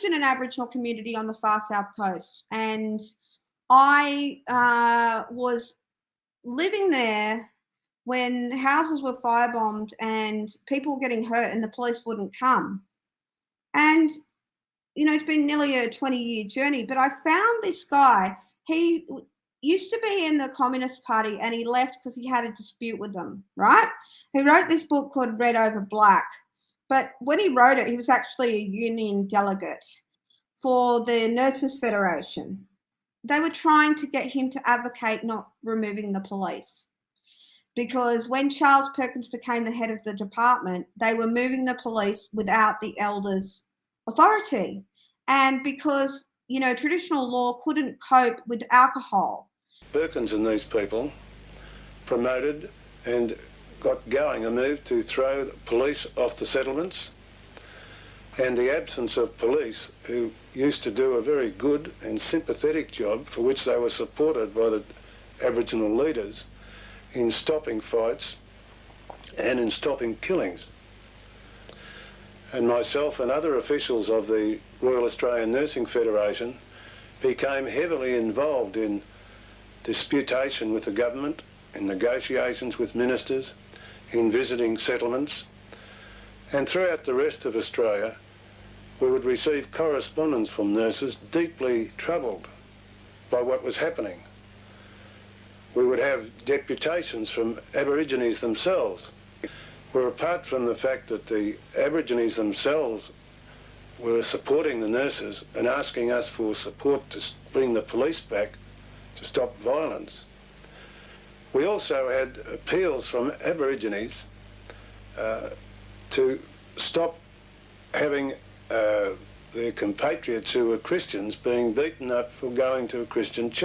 lived in an Aboriginal community on the far south coast, and I was living there when houses were firebombed and people were getting hurt and the police wouldn't come. And, it's been nearly a 20-year journey, but I found this guy. He used to be in the Communist Party and he left because he had a dispute with them, right? He wrote this book called Red Over Black. But when he wrote it, he was actually a union delegate for the Nurses Federation. They were trying to get him to advocate not removing the police. Because when Charles Perkins became the head of the department, they were moving the police without the elders' authority. And because, traditional law couldn't cope with alcohol. Perkins and these people promoted and got going a move to throw police off the settlements, and the absence of police who used to do a very good and sympathetic job for which they were supported by the Aboriginal leaders in stopping fights and in stopping killings. And myself and other officials of the Royal Australian Nursing Federation became heavily involved in disputation with the government, in negotiations with ministers, in visiting settlements, and throughout the rest of Australia we would receive correspondence from nurses deeply troubled by what was happening. We would have deputations from Aborigines themselves, where apart from the fact that the Aborigines themselves were supporting the nurses and asking us for support to bring the police back to stop violence, we also had appeals from Aborigines to stop having their compatriots who were Christians being beaten up for going to a Christian church.